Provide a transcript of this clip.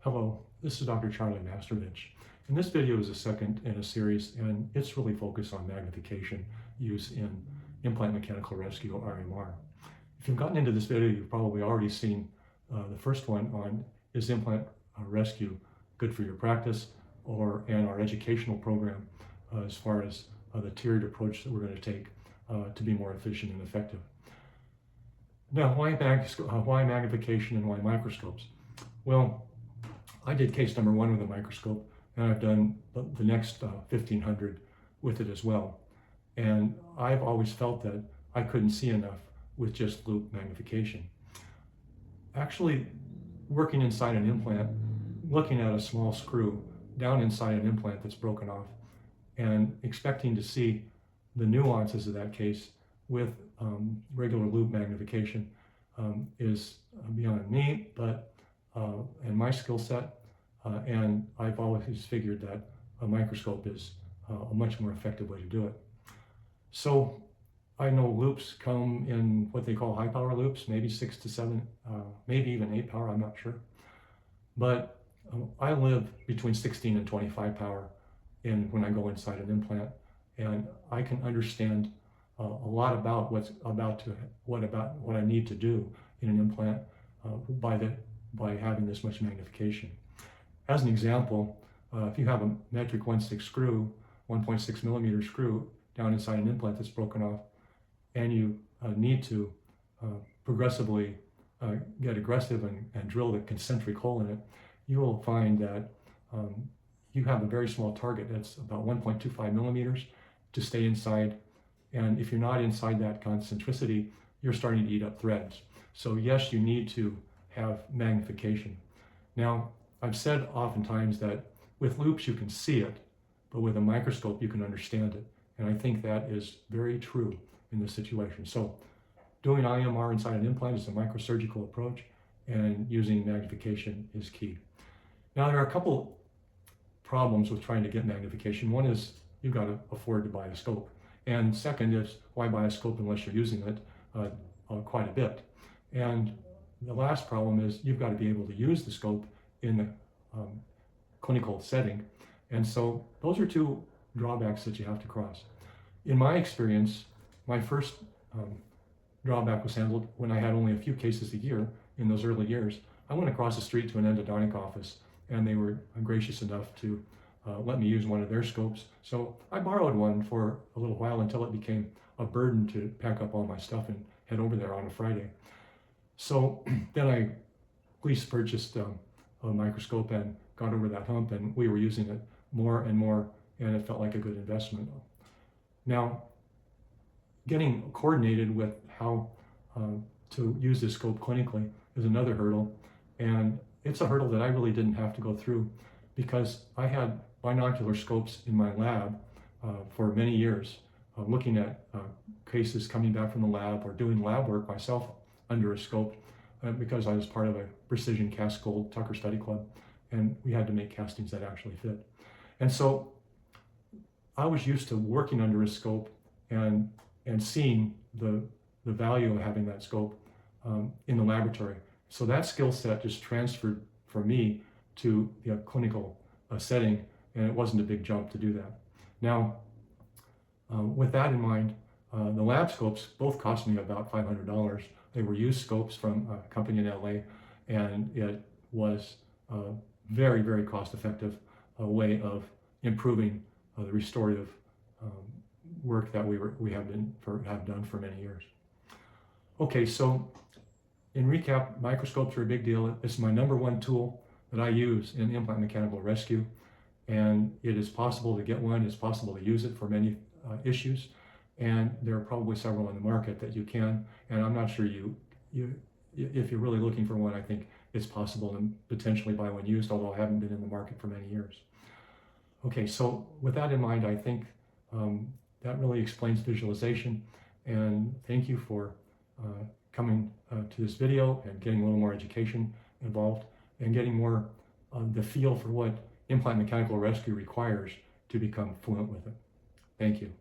Hello, this is Dr. Charlie Mastrovich. And this video is the second in a series, and it's really focused on magnification use in Implant Mechanical Rescue, or IMR. If you've gotten into this video, you've probably already seen the first one on is Implant Rescue good for your practice, and our educational program as far as the tiered approach that we're going to take to be more efficient and effective. Now, why magnification and why microscopes? Well, I did case number 1 with a microscope, and I've done the next 1,500 with it as well. And I've always felt that I couldn't see enough with just loop magnification. Actually, working inside an implant, looking at a small screw down inside an implant that's broken off, and expecting to see the nuances of that case with regular loop magnification is beyond me, and my skill set, and I've always figured that a microscope is a much more effective way to do it. So I know loops come in what they call high power loops, maybe 6 to 7, maybe even 8 power, I'm not sure. But I live between 16 and 25 power when I go inside an implant, and I can understand a lot about what I need to do in an implant by having this much magnification. As an example, if you have a metric 1/6 screw, 1.6 millimeter screw down inside an implant that's broken off, and you need to progressively get aggressive and drill the concentric hole in it, you will find that you have a very small target that's about 1.25 millimeters to stay inside. And if you're not inside that concentricity, you're starting to eat up threads. So yes, you need to have magnification. Now, I've said oftentimes that with loops you can see it, but with a microscope you can understand it. And I think that is very true in this situation. So doing IMR inside an implant is a microsurgical approach, and using magnification is key. Now, there are a couple problems with trying to get magnification. One is you've got to afford to buy a scope. And second is, why buy a scope unless you're using it quite a bit? And the last problem is you've got to be able to use the scope in the clinical setting. And so those are two drawbacks that you have to cross. In my experience, my first drawback was handled when I had only a few cases a year in those early years. I went across the street to an endodontic office, and they were gracious enough to let me use one of their scopes. So I borrowed one for a little while until it became a burden to pack up all my stuff and head over there on a Friday. So then I at least purchased a microscope and got over that hump, and we were using it more and more, and it felt like a good investment. Now, getting coordinated with how to use this scope clinically is another hurdle, and it's a hurdle that I really didn't have to go through because I had binocular scopes in my lab for many years, looking at cases coming back from the lab or doing lab work myself under a scope because I was part of a precision cast gold Tucker study club, and we had to make castings that actually fit. And so I was used to working under a scope and seeing the value of having that scope in the laboratory. So that skill set just transferred for me to the clinical setting, and it wasn't a big jump to do that. Now, with that in mind, the lab scopes both cost me about $500. They were used scopes from a company in LA, and it was a very, very cost-effective way of improving the restorative work that we have done for many years. Okay, so in recap, microscopes are a big deal. It's my #1 tool that I use in Implant Mechanical Rescue, and it is possible to get one. It's possible to use it for many issues, and there are probably several on the market that you can. And I'm not sure if you're really looking for one, I think it's possible to potentially buy one used, although I haven't been in the market for many years. Okay, so with that in mind, I think that really explains visualization, and thank you for coming to this video and getting a little more education involved and getting more the feel for what Implant Mechanical Rescue requires to become fluent with it. Thank you.